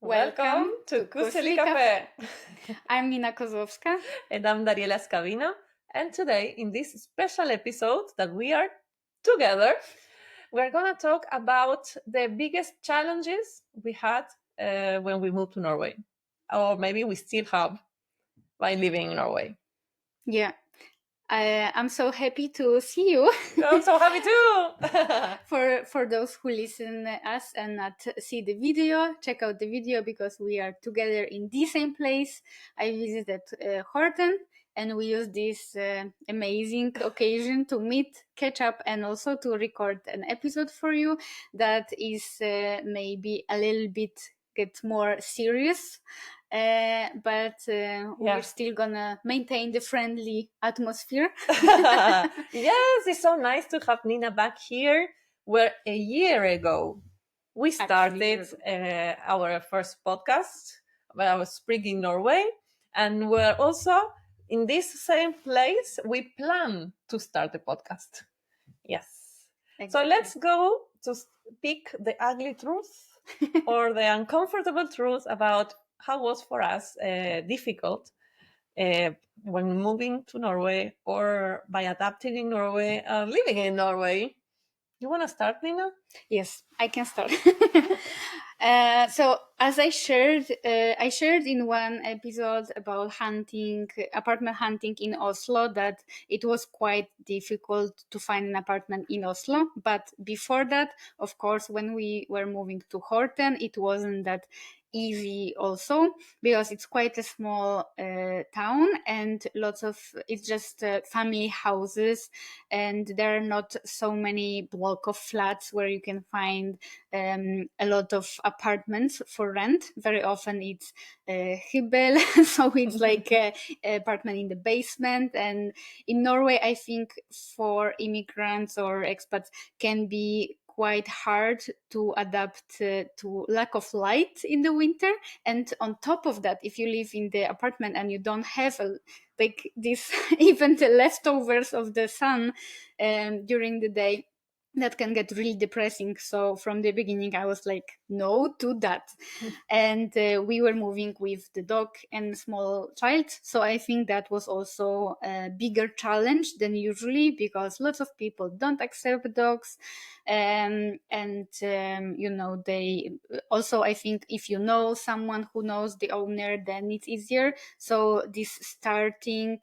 Welcome to Kuseli Cafe. I'm Nina Kozłowska. And I'm Dariela Scavino. And today, in this special episode that we are together, we're going to talk about the biggest challenges we had when we moved to Norway. Or maybe we still have by living in Norway. Yeah. I'm so happy to see you. I'm so happy too. For those who listen us and not see the video, check out the video because we are together in the same place. I visited Horten, and we use this amazing occasion to meet, catch up, and also to record an episode for you that is maybe a little bit get more serious. But we're still gonna maintain the friendly atmosphere. Yes, it's so nice to have Nina back here, where a year ago we started our first podcast about spring in Norway, and we're also in this same place we plan to start the podcast. Yes. Exactly. So let's go to speak the ugly truth or the uncomfortable truth about how was for us difficult when moving to Norway or by adapting in Norway, living in Norway. You want to start, Nina? Yes, I can start. So as I shared in one episode about apartment hunting in Oslo, that it was quite difficult to find an apartment in Oslo. But before that, of course, when we were moving to Horten, it wasn't that easy also, because it's quite a small town, and it's just family houses, and there are not so many block of flats where you can find a lot of apartments for rent. Very often it's hybel, so it's like an apartment in the basement. And in Norway, I think for immigrants or expats can be quite hard to adapt to lack of light in the winter. And on top of that, if you live in the apartment and you don't have like this even the leftovers of the sun during the day, that can get really depressing. So from the beginning I was like, no to that. And we were moving with the dog and small child, so I think that was also a bigger challenge than usually, because lots of people don't accept dogs. They also, I think if you know someone who knows the owner, then it's easier. So this starting,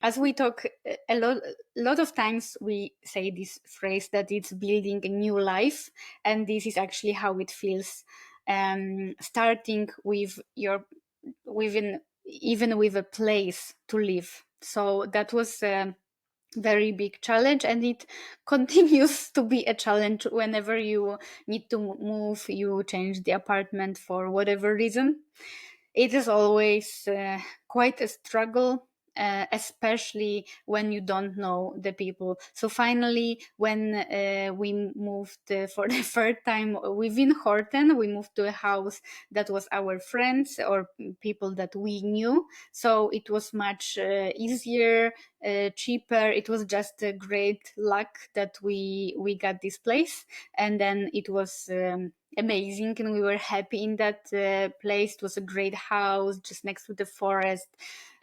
as we talk a lot of times, we say this phrase that it's building a new life, and this is actually how it feels, starting with even with a place to live. So that was a very big challenge, and it continues to be a challenge whenever you need to move, you change the apartment for whatever reason. It is always quite a struggle, especially when you don't know the people. So finally, when we moved for the third time within Horten, we moved to a house that was our friends or people that we knew. So it was much easier, cheaper. It was just a great luck that we got this place, and then it was amazing, and we were happy in that place. It was a great house just next to the forest.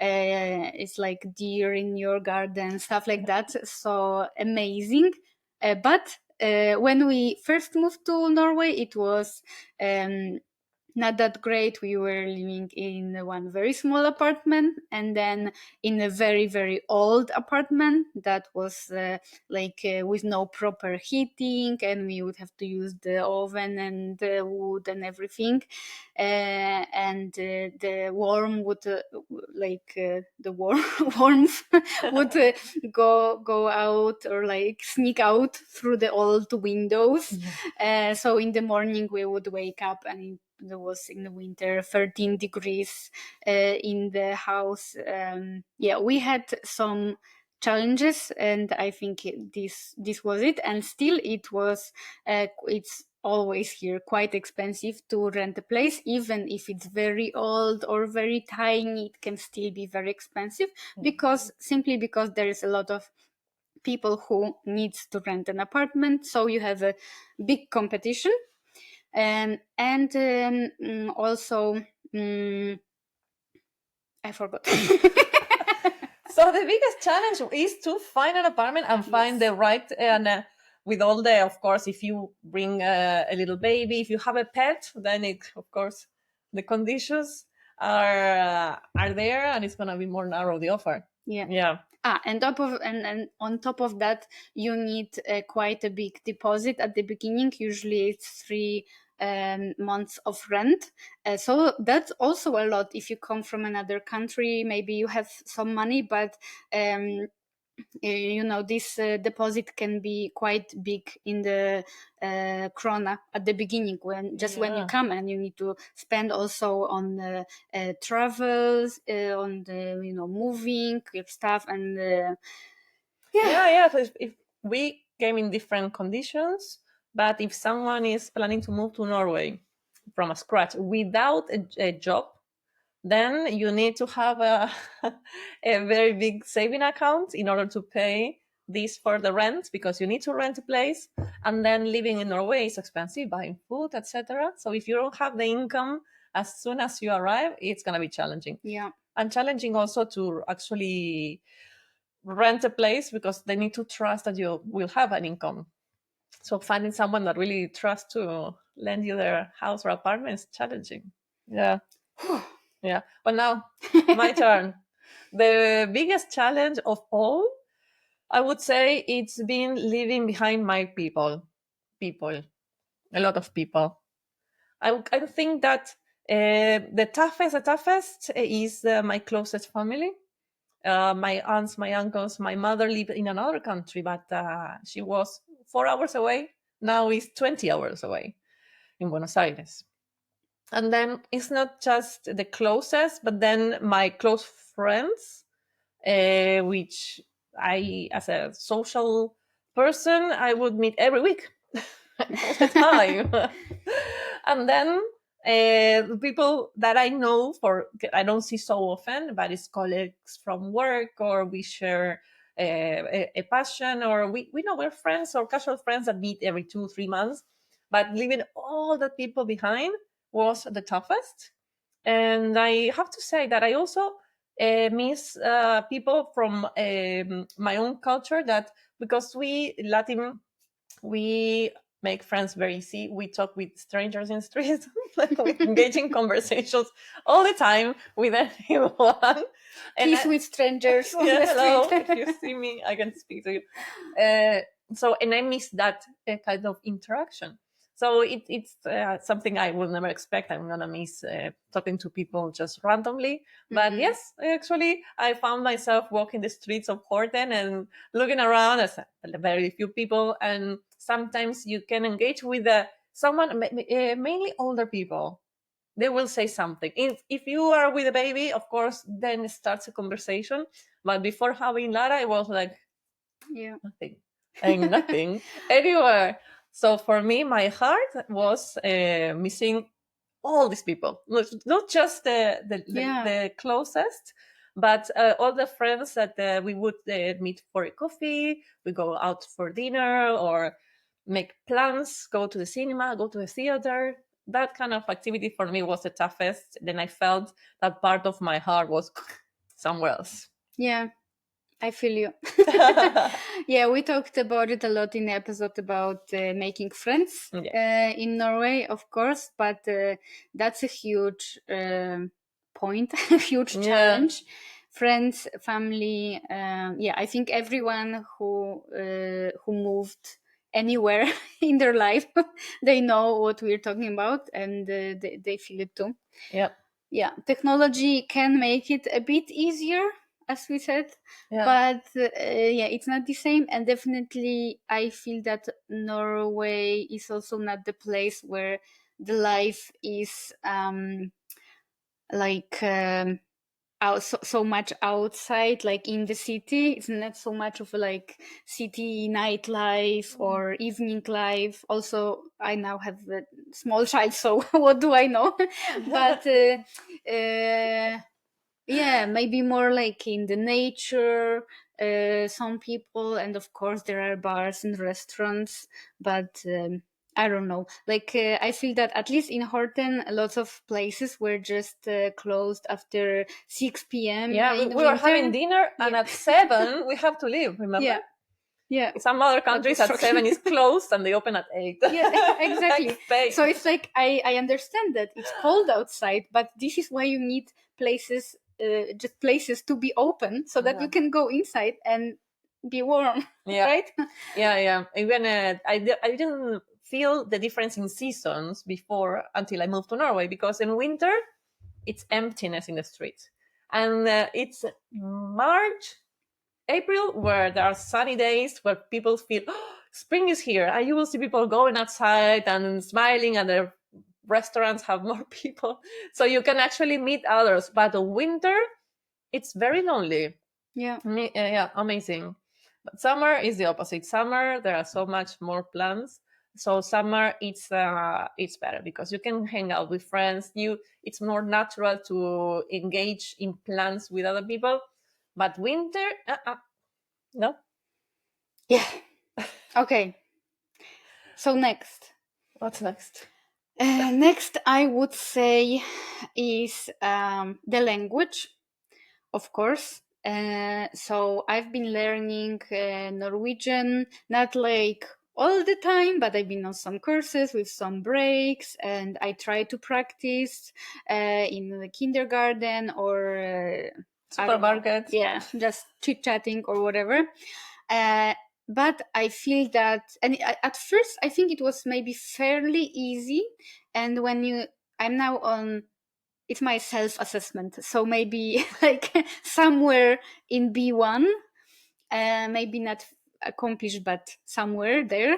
It's like deer in your garden, stuff like that. So amazing. But when we first moved to Norway, it was not that great. We were living in one very small apartment, and then in a very, very old apartment that was with no proper heating, and we would have to use the oven and the wood and everything. And the worm would warmth would go out or like sneak out through the old windows. So in the morning we would wake up, and there was in the winter 13 degrees in the house. We had some challenges, and I think this was it. And still it was it's always here quite expensive to rent a place. Even if it's very old or very tiny, it can still be very expensive, because there is a lot of people who needs to rent an apartment, so you have a big competition. Also, mm, I forgot. So the biggest challenge is to find an apartment and find Yes. the right and with all the, of course, if you bring a little baby, if you have a pet, then it, of course, the conditions are there, and it's gonna be more narrow the offer. Yeah. Yeah. And on top of that, you need quite a big deposit at the beginning. Usually, it's 3 months of rent. So that's also a lot. If you come from another country, maybe you have some money, but this deposit can be quite big in the krona at the beginning, when you Yeah. come, and you need to spend also on travels, on the moving your stuff, and yeah. Yeah. So if we came in different conditions, but if someone is planning to move to Norway from scratch without a job, then you need to have a very big saving account in order to pay this for the rent, because you need to rent a place, and then living in Norway is expensive, buying food, etc. So if you don't have the income as soon as you arrive, it's going to be challenging. Yeah. And challenging also to actually rent a place, because they need to trust that you will have an income. So finding someone that really trusts to lend you their house or apartment is challenging. Yeah. Yeah. But now, my turn. The biggest challenge of all, I would say, it's been leaving behind my people. People. A lot of people. I think that the toughest is my closest family. My aunts, my uncles, my mother lived in another country, but she was 4 hours away. Now is 20 hours away in Buenos Aires. And then it's not just the closest, but then my close friends, which I, as a social person, I would meet every week, all the time. And then the people that I know, I don't see so often, but it's colleagues from work, or we share a passion, or we know we're friends or casual friends that meet every 2 3 months. But leaving all the people behind was the toughest. And I have to say that I also miss people from my own culture, that because we Latin, we make friends very easy. We talk with strangers in streets, like we engage in conversations all the time with anyone. And Kiss with strangers on yeah, the hello. street. If you see me, I can speak to you. And I miss that kind of interaction. So it's something I will never expect. I'm gonna miss talking to people just randomly. But yes, actually, I found myself walking the streets of Horten and looking around as very few people. And sometimes you can engage with someone, mainly older people. They will say something. If you are with a baby, of course, then it starts a conversation. But before having Lara, it was like Yeah. nothing, and nothing anywhere. So for me, my heart was missing all these people, not just Yeah. the closest, but all the friends that we would meet for a coffee, we go out for dinner, or make plans, go to the cinema, go to the theater. That kind of activity for me was the toughest. Then I felt that part of my heart was somewhere else. Yeah. I feel you. Yeah, we talked about it a lot in the episode about making friends in Norway, of course, but that's a huge point, a huge challenge. Friends, family, yeah, I think everyone who moved anywhere in their life, they know what we're talking about, and they feel it too. Yeah. Yeah, technology can make it a bit easier, as we said, but yeah, it's not the same. And definitely I feel that Norway is also not the place where the life is like so much outside, like in the city. It's not so much of a like city nightlife or evening life. Also, I now have a small child, so what do I know? But yeah, maybe more like in the nature, some people, and of course there are bars and restaurants, but I don't know. Like I feel that at least in Horten, lots of places were just closed after 6 p.m. Yeah, in we were winter. having dinner, and Yeah. at 7 we have to leave. Remember? Yeah, yeah. Some other That countries was at 7 shocking. is closed, and they open at 8. Yeah, Like exactly. Spain. So it's like I understand that it's cold outside, but this is why you need places, just places to be open so that Yeah. you can go inside and be warm, Yeah. right? Yeah. Even I didn't feel the difference in seasons before until I moved to Norway, because in winter it's emptiness in the streets, and it's March, April, where there are sunny days where people feel, oh, spring is here, and you will see people going outside and smiling, and the restaurants have more people, so you can actually meet others. But the winter, it's very lonely. Yeah. Yeah, amazing. But summer is the opposite. Summer, there are so much more plans. So summer, it's better because you can hang out with friends. It's more natural to engage in plans with other people. But winter, no. Yeah. Okay. So next. What's next? Next, I would say is the language, of course. So I've been learning Norwegian, not like all the time, but I've been on some courses with some breaks, and I try to practice in the kindergarten or I don't know. Supermarket. Yeah, just chit chatting or whatever. Uh, but I feel that, and at first I think it was maybe fairly easy, and I'm now on, it's my self assessment, so maybe like somewhere in B1, maybe not accomplished, but somewhere there,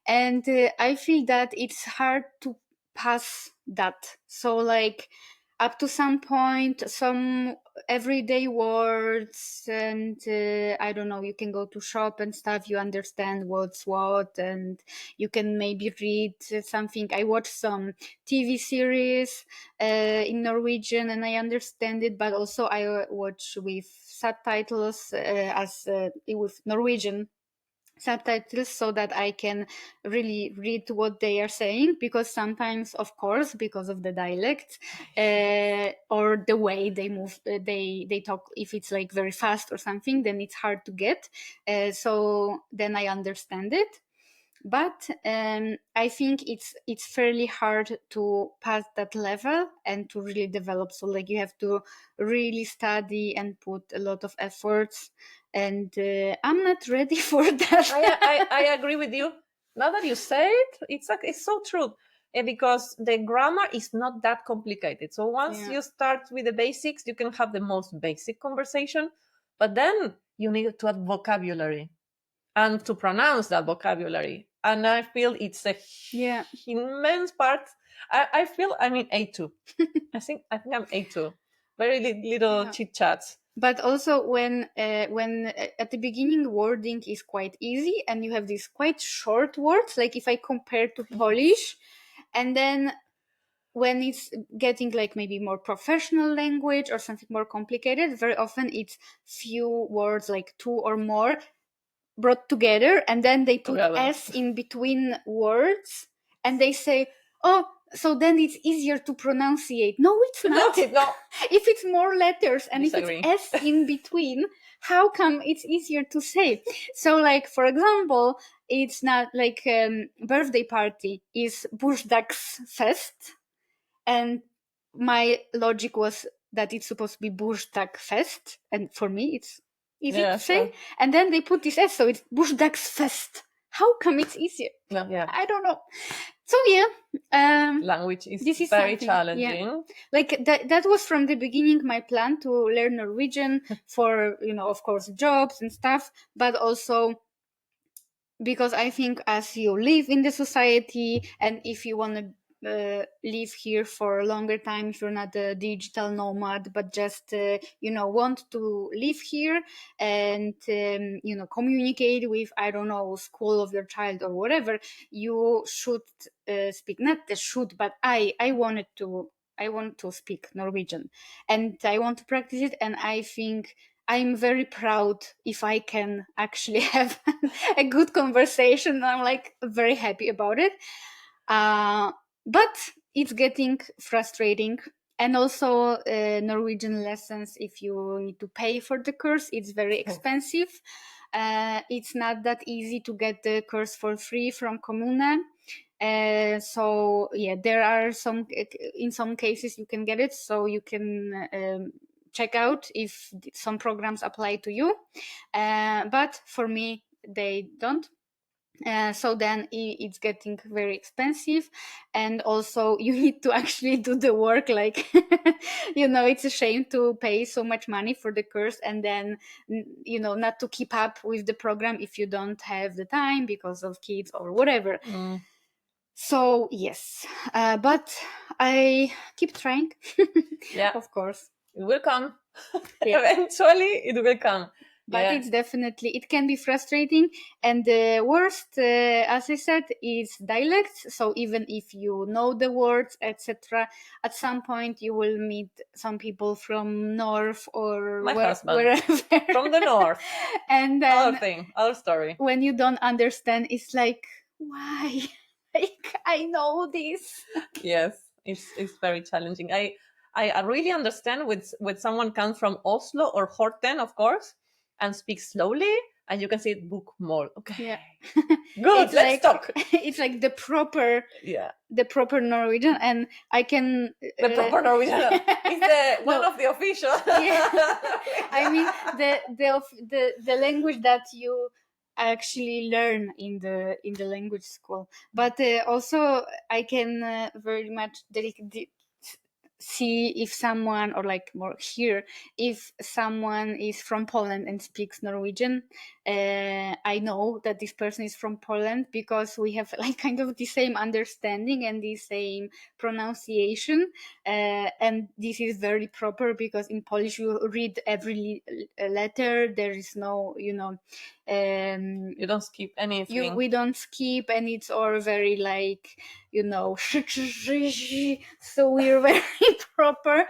and I feel that it's hard to pass that. So like up to some point, some everyday words, and I don't know, you can go to shop and stuff, you understand what's what, and you can maybe read something. I watched some TV series in Norwegian and I understand it, but also I watch with subtitles as with Norwegian subtitles, so that I can really read what they are saying, because sometimes, of course, because of the dialect or the way they move, they talk, if it's like very fast or something, then it's hard to get, so then I understand it. But I think it's fairly hard to pass that level and to really develop. So like you have to really study and put a lot of efforts, and I'm not ready for that. I agree with you. Now that you say it, it's so true. Because the grammar is not that complicated. So once Yeah. you start with the basics, you can have the most basic conversation, but then you need to add vocabulary and to pronounce that vocabulary. And I feel it's a Yeah. immense part. I feel I'm in A2. I think I'm A2. Very little Yeah. chit chats. But also when at the beginning wording is quite easy, and you have these quite short words, like if I compare to Polish, and then when it's getting like maybe more professional language or something more complicated, very often it's few words, like two or more brought together, and then they put Together. s in between words, and they say, oh, so then it's easier to pronunciate. No, it's not. No. If it's more letters and Disagree. if it's s in between, how come it's easier to say? So like, for example, it's not like birthday party is Bursdagsfest, and my logic was that it's supposed to be Bursdagsfest, and for me it's easy Yeah, to say. sure. And then they put this S, so it's Bursdagsfest. How come it's easier? No, yeah. I don't know. So yeah, Language is this is very something, challenging. yeah. Like that was from the beginning my plan, to learn Norwegian for, of course, jobs and stuff, but also because I think as you live in the society, and if you want to live here for a longer time, if you're not a digital nomad but just want to live here and communicate with, I don't know, school of your child or whatever, you should speak, not the should, but I want to speak Norwegian, and I want to practice it, and I think I'm very proud if I can actually have a good conversation. I'm like very happy about it. But it's getting frustrating. And also Norwegian lessons, if you need to pay for the course, it's very expensive. It's not that easy to get the course for free from Kommune. So yeah, there are in some cases you can get it, so you can check out if some programs apply to you. But for me, they don't. So then it's getting very expensive, and also you need to actually do the work, like it's a shame to pay so much money for the course and then not to keep up with the program if you don't have the time because of kids or whatever. So yes, but I keep trying. Yeah, of course, it will come. Yeah. Eventually it will come. But it's definitely, it can be frustrating. And the worst, as I said, is dialects. So even if you know the words, etc., at some point you will meet some people from north or My husband wherever from the north. And then other story. When you don't understand, it's like, why? Like, I know this. Yes, it's very challenging. I really understand with someone comes from Oslo or Horten, of course, and speaks slowly, and you can say book more. Okay, Yeah. good. Let's talk. It's like the proper Norwegian, and I can The proper Norwegian is the one of the official. Yeah. I mean the language that you actually learn in the language school, but also I can very much see if someone, or like more here, if someone is from Poland and speaks Norwegian. I know that this person is from Poland because we have like kind of the same understanding and the same pronunciation, and this is very proper because in Polish you read every letter. There is no, you don't skip anything. We don't skip, and it's all very like, so we're very proper.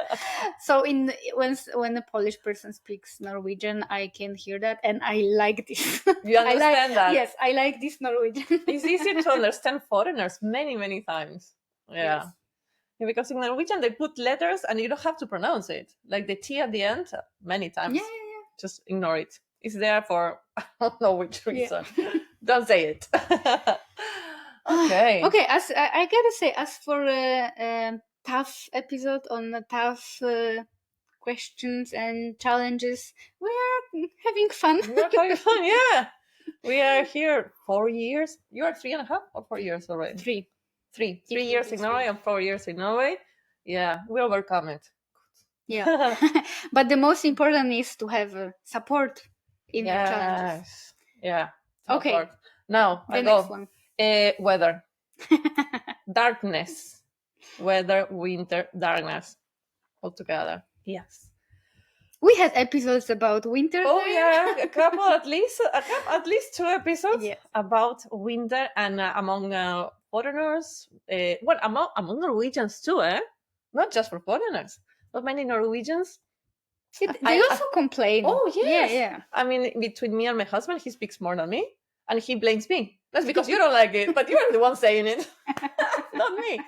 So when a Polish person speaks Norwegian, I can hear that, and I like this. You understand that? Yes, I like this Norwegian. It's easier to understand foreigners many times. Yeah. Yes. Yeah, because in Norwegian they put letters and you don't have to pronounce it. Like the T at the end, many times. Yeah. Just ignore it. It's there for I don't know which reason. Don't say it. Okay. Okay, as I gotta say, as for a tough episode on tough questions and challenges, we are having fun. We're having fun, yeah. We are here 4 years. You are 3.5 or 4 years already? 3. 3 years in Norway and 4 years in Norway. Yeah, we overcome it. Yeah. But the most important is to have support in your challenges. Yeah. Okay. Support. Now, the next one. Weather. Darkness. Weather, winter, darkness. All together. Yes. We had episodes about winter. Oh yeah, at least 2 episodes about winter, and among foreigners. Well, among Norwegians too, not just for foreigners, but many Norwegians. They also complain. Oh yes. Yeah. I mean, between me and my husband, he speaks more than me, and he blames me. That's because you don't like it, but you're the one saying it, not me.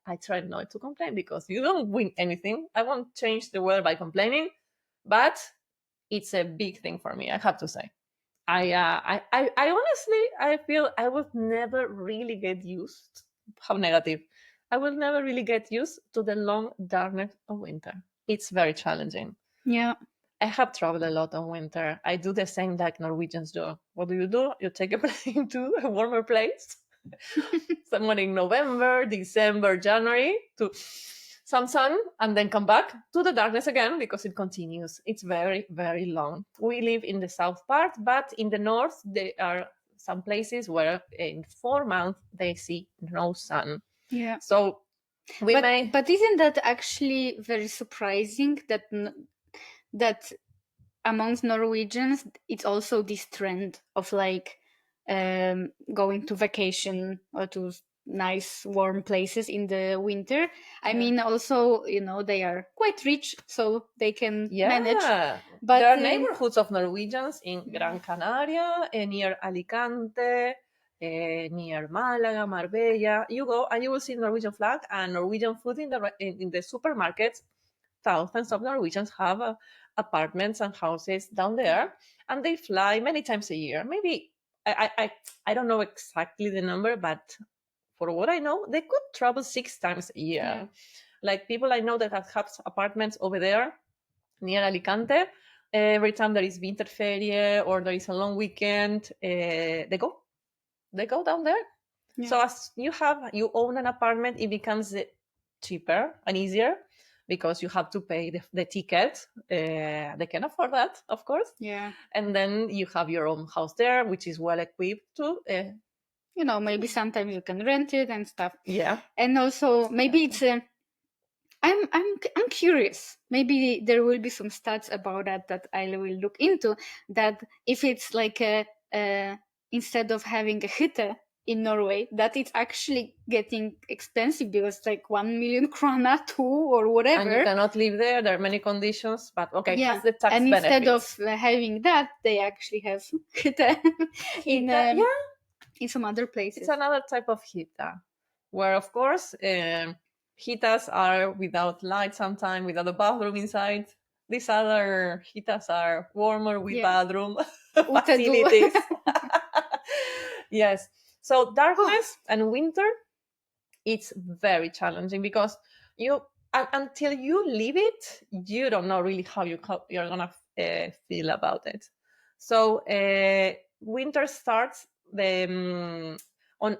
I try not to complain because you don't win anything. I won't change the world by complaining, but it's a big thing for me, I have to say. I honestly, I feel I would never really get used. How negative. I will never really get used to the long darkness of winter. It's very challenging. Yeah. I have traveled a lot on winter. I do the same like Norwegians do. What do? You take a plane to a warmer place. Somewhere in November, December, January, to some sun, and then come back to the darkness again because it continues. It's very, very long. We live in the south part, but in the north, there are some places where in 4 months they see no sun. Yeah. So but isn't that actually very surprising that amongst Norwegians it's also this trend of like going to vacation or to nice warm places in the winter? I mean, also, they are quite rich, so they can manage. But there are neighborhoods of Norwegians in Gran Canaria, near Alicante, near Malaga, Marbella. You go and you will see Norwegian flag and Norwegian food in the supermarkets. Thousands of Norwegians have apartments and houses down there, and they fly many times a year. Maybe I don't know exactly the number, but for what I know, they could travel 6 times a year. Yeah. Like people I know that have apartments over there near Alicante. Every time there is winterferie or there is a long weekend, they go down there. Yeah. So as you own an apartment, it becomes cheaper and easier because you have to pay the ticket. They can afford that, of course. Yeah. And then you have your own house there, which is well equipped to. Maybe sometimes you can rent it and stuff. Yeah. And also maybe it's I'm curious. Maybe there will be some stats about that I will look into. That if it's like instead of having a hytte in Norway, that it's actually getting expensive because like 1 million krona, 2 or whatever. And you cannot live there. There are many conditions, but okay, Yeah. it has the tax and instead benefits. of having that, they actually have hytte in Yeah, in some other places. it's another type of hita, where of course hitas are without light sometimes, without a bathroom inside. These other hitas are warmer with Yeah. bathroom Utedu. facilities. Yes. So darkness and winter, it's very challenging because until you live it, you don't know really how you're gonna feel about it. So winter starts on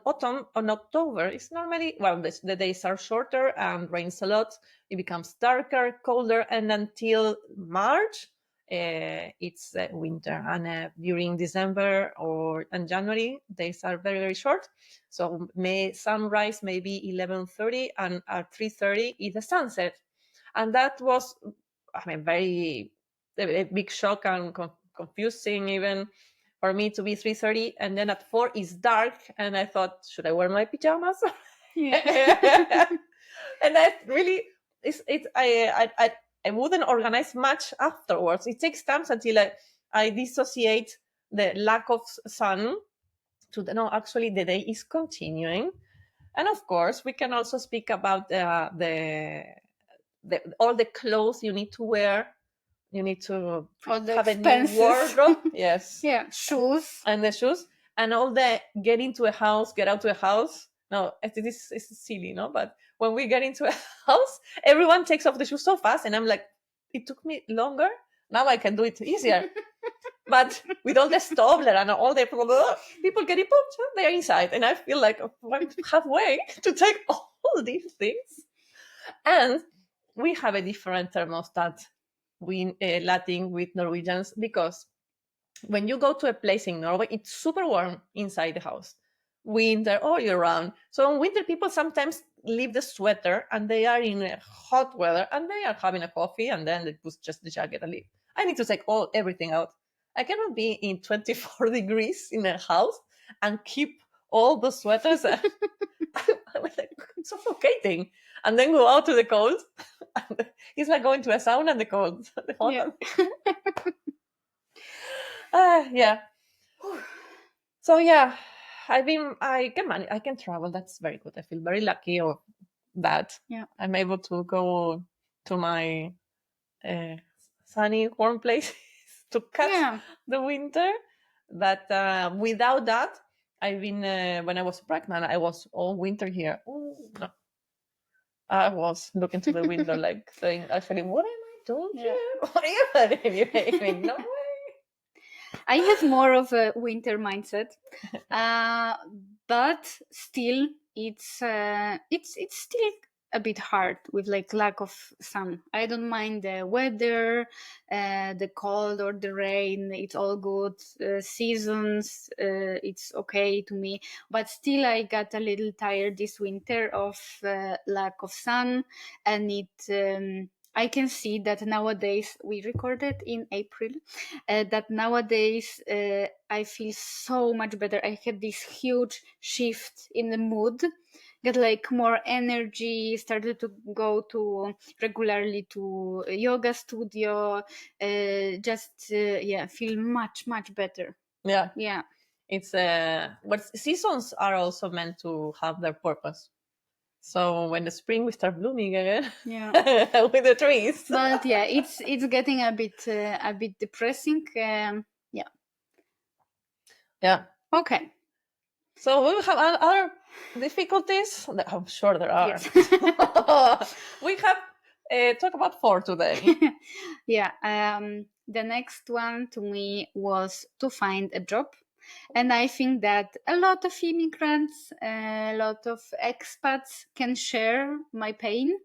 October. It's normally, well, the days are shorter and rains a lot. It becomes darker, colder, and until March, it's winter. And during December and January, days are very, very short. So sunrise maybe 11:30, and at 3:30 is the sunset. And that was, I mean, a big shock and confusing even for me to be 3:30, and then at 4 is dark, and I thought, should I wear my pajamas? Yeah. And I really, I wouldn't organize much afterwards. It takes time until I dissociate the lack of sun to no, actually the day is continuing. And of course, we can also speak about all the clothes you need to wear. You need to have a new wardrobe. Yes. Yeah, shoes. And the shoes. And all the get into a house, get out to a house. No, this is silly, no? But when we get into a house, everyone takes off the shoes so fast. And I'm like, it took me longer. Now I can do it easier. But with all the Stobler and all the people getting pooped, they're inside. And I feel like I'm halfway to take all these things. And we have a different thermostat Latin with Norwegians, because when you go to a place in Norway, it's super warm inside the house, winter all year round. So in winter, people sometimes leave the sweater and they are in hot weather and they are having a coffee and then they put just the jacket and leave. I need to take everything out. I cannot be in 24 degrees in a house and keep all the sweaters. I'm like, it's suffocating. And then go out to the cold. It's like going to a sauna and the cold. The hot. Yeah. Yeah. So yeah, I can travel. That's very good. I feel very lucky of that. Yeah. I'm able to go to my sunny, warm places to catch the winter. But without that, I've been when I was pregnant, I was all winter here. Ooh, no. I was looking to the window like saying, actually, what am I doing here? What am I doing? No way. I have more of a winter mindset, but still, it's still a bit hard with like lack of sun. I don't mind the weather, the cold or the rain. It's all good. Seasons, it's okay to me. But still, I got a little tired this winter of lack of sun, and I can see that nowadays, we recorded in April, that nowadays I feel so much better. I had this huge shift in the mood, got like more energy, started to go to regularly to a yoga studio, feel much better. Yeah. Yeah. It's what seasons are also meant to have their purpose. So when the spring we start blooming again, Yeah. with the trees. But yeah, it's getting a bit depressing. Yeah. Yeah. Okay. So we will have other difficulties. I'm sure there are. Yes. We have talked about 4 today. Yeah. The next one to me was to find a job. And I think that a lot of immigrants, a lot of expats can share my pain.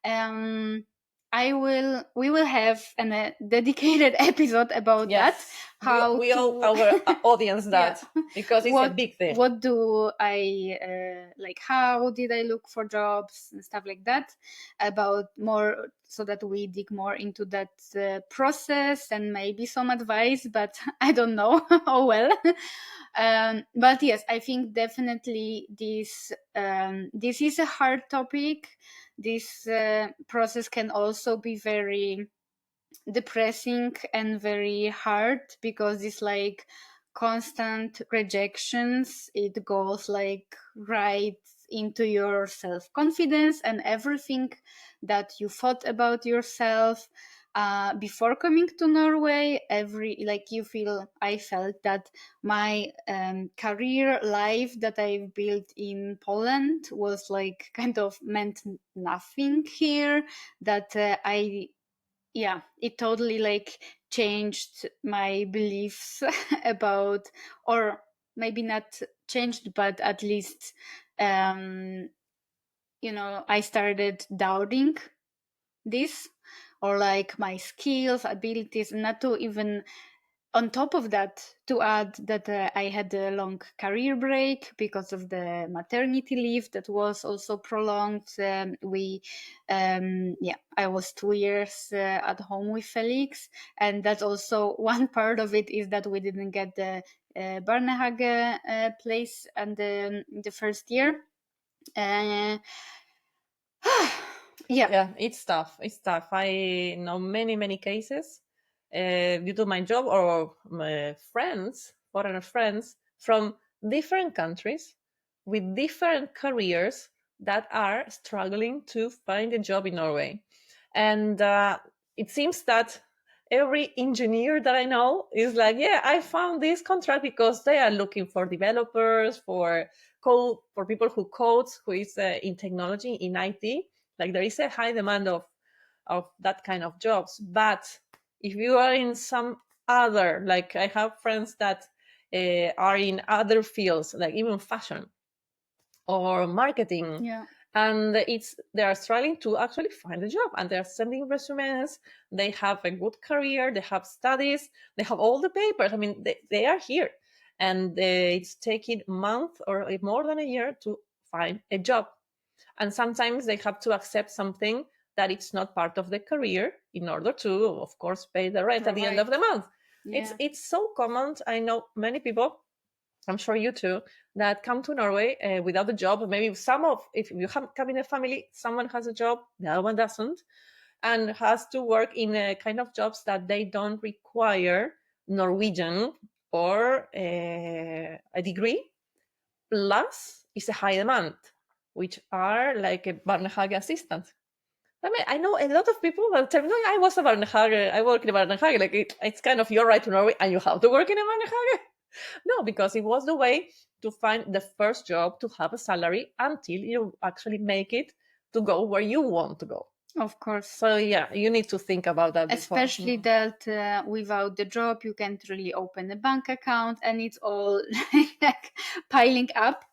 Um, we will have a dedicated episode about that. Yes. How We to owe our audience yeah. that because it's a big thing. What do I like? How did I look for jobs and stuff like that? About more, so that we dig more into that process and maybe some advice, but I don't know. Oh well. But yes, I think definitely this is a hard topic. This process can also be very depressing and very hard, because it's like constant rejections. It goes like right into your self-confidence and everything that you thought about yourself before coming to Norway. I felt that my career life that I've built in Poland was like kind of meant nothing here. That I Yeah, it totally like changed my beliefs about, or maybe not changed, but at least I started doubting this, or like my skills, abilities, not to even, on top of that, to add that I had a long career break because of the maternity leave that was also prolonged. I was 2 years at home with Felix, and that's also one part of it, is that we didn't get the Barnehage place and the first year. Uh, yeah. Yeah, it's tough. It's tough. I know many cases due to my job or my friends, foreigner friends from different countries with different careers that are struggling to find a job in Norway. And it seems that every engineer that I know is like, yeah, I found this contract because they are looking for developers, for code, for people who codes, who is in technology, in IT. Like there is a high demand of that kind of jobs. But if you are in some other, like I have friends that are in other fields, like even fashion or marketing, Yeah. and they are struggling to actually find a job, and they're sending resumes. They have a good career, they have studies, they have all the papers. I mean, they are here, and it's taking a month or more than a year to find a job, and sometimes they have to accept something that it's not part of the career in order to, of course, pay the rent at the end of the month. Yeah. It's so common. I know many people, I'm sure you too, that come to Norway without a job. Maybe if you come in a family, someone has a job, the other one doesn't, and has to work in a kind of jobs that they don't require Norwegian or a degree. Plus, it's a high demand, which are like a Barnehage assistant. I mean, I know a lot of people that tell me, no, I was a Barnehage, I work in a Barnehage. Like it's kind of your right to Norway and you have to work in a Barnehage. No, because it was the way to find the first job, to have a salary until you actually make it to go where you want to go. Of course. So yeah, you need to think about that before. Especially that without the job, you can't really open a bank account, and it's all like piling up.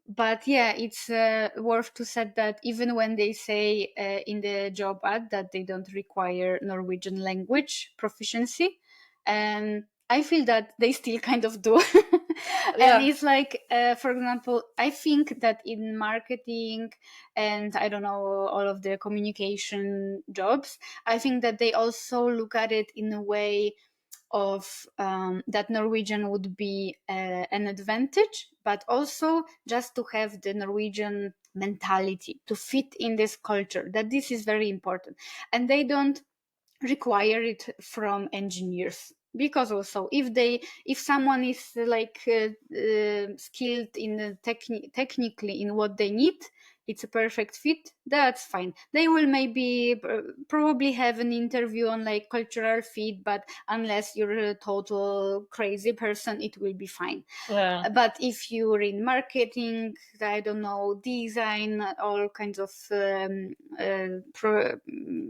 But yeah, it's worth to say that even when they say in the job ad that they don't require Norwegian language proficiency, I feel that they still kind of do. Yeah. And it's like, for example, I think that in marketing and I don't know, all of the communication jobs, I think that they also look at it in a way of that Norwegian would be an advantage, but also just to have the Norwegian mentality to fit in this culture, that this is very important. And they don't require it from engineers. because also if someone is like skilled in technically in what they need, it's a perfect fit, that's fine. They will maybe probably have an interview on like cultural fit, but unless you're a total crazy person, it will be fine. Yeah. But if you're in marketing, I don't know, design, all kinds of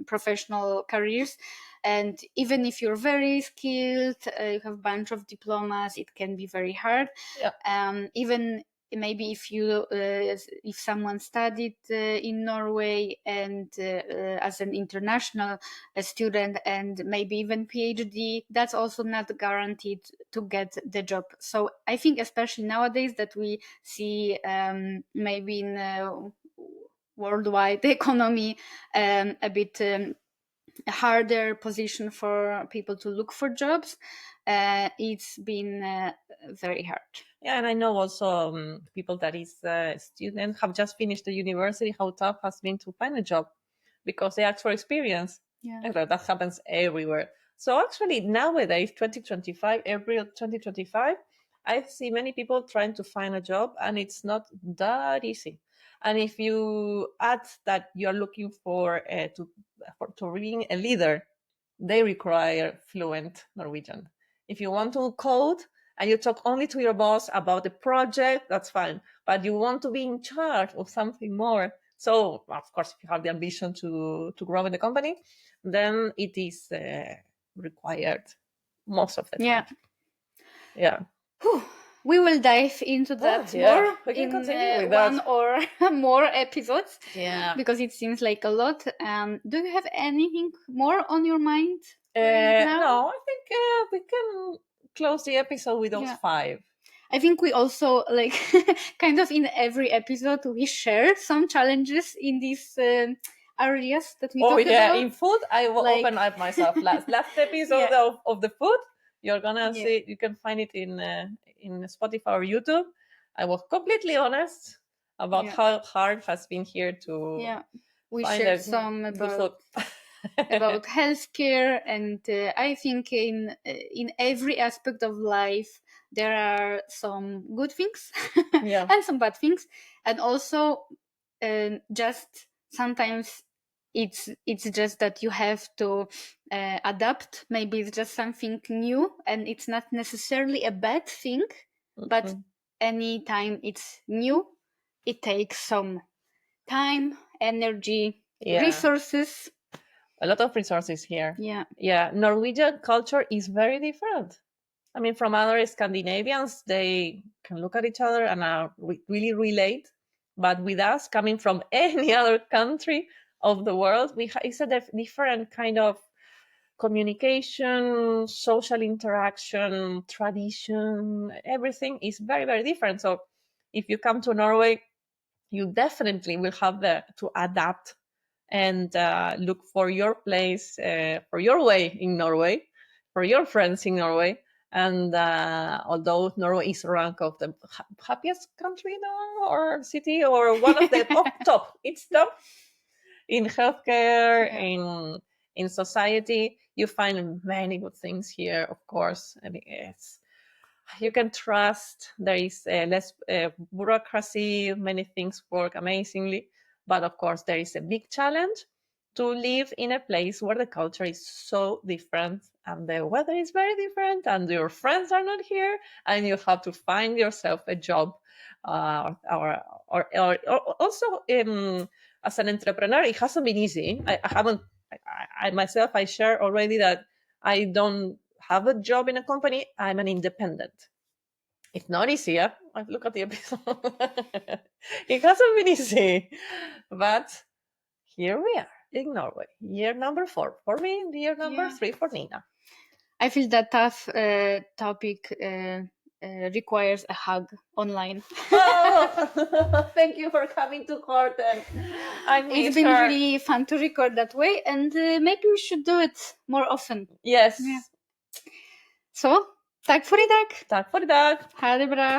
professional careers, and even if you're very skilled, you have a bunch of diplomas, it can be very hard. Yeah. Even maybe if someone studied in Norway and as an international student and maybe even PhD, that's also not guaranteed to get the job. So I think especially nowadays that we see maybe in worldwide economy a bit harder position for people to look for jobs, it's been very hard. Yeah, and I know also people that is student have just finished the university, how tough has been to find a job because they ask for experience. Yeah. And that happens everywhere. So actually nowadays, 2025, April 2025, I see many people trying to find a job and it's not that easy. And if you add that you're looking for to being a leader, they require fluent Norwegian. If you want to code and you talk only to your boss about the project, that's fine. But you want to be in charge of something more. So, of course, if you have the ambition to grow in the company, then it is required most of the time. Yeah. Whew. We will dive into that more we can in continue with one that. or more episodes. Yeah. Because it seems like a lot. Do you have anything more on your mind right now? No, I think we can close the episode with those 5. I think we also like kind of in every episode we share some challenges in these areas that we talk about. In food I will open up myself. Last episode of the food, you're gonna see, you can find it in Spotify or YouTube. I was completely honest about how hard it has been here to we find shared some about about healthcare, and I think in every aspect of life there are some good things and some bad things, and also just sometimes it's just that you have to adapt. Maybe it's just something new and it's not necessarily a bad thing, but anytime it's new, it takes some time, energy, resources. A lot of resources here. Yeah. Norwegian culture is very different. I mean, from other Scandinavians, they can look at each other and really relate. But with us, coming from any other country of the world, it's a different kind of communication, social interaction, tradition. Everything is very, very different. So if you come to Norway, you definitely will have to adapt and look for your place, for your way in Norway, for your friends in Norway. And although Norway is ranked of the happiest country now, or city, or one of the top, it's top in healthcare, in society, you find many good things here, of course. I mean, you can trust, there is less bureaucracy, many things work amazingly. But of course, there is a big challenge to live in a place where the culture is so different and the weather is very different and your friends are not here and you have to find yourself a job. Or also, as an entrepreneur, it hasn't been easy. I myself, I share already that I don't have a job in a company. I'm an independent. It's not easy. Yeah? Look at the episode. It hasn't been easy, but here we are in Norway. Year number 4 for me, year number 3 for Nina. I feel that tough topic requires a hug online. Thank you for coming to Horten. It's been really fun to record that way, and maybe we should do it more often. Yes. Yeah. Så, takk for i dag. Takk for i dag. Ha det bra.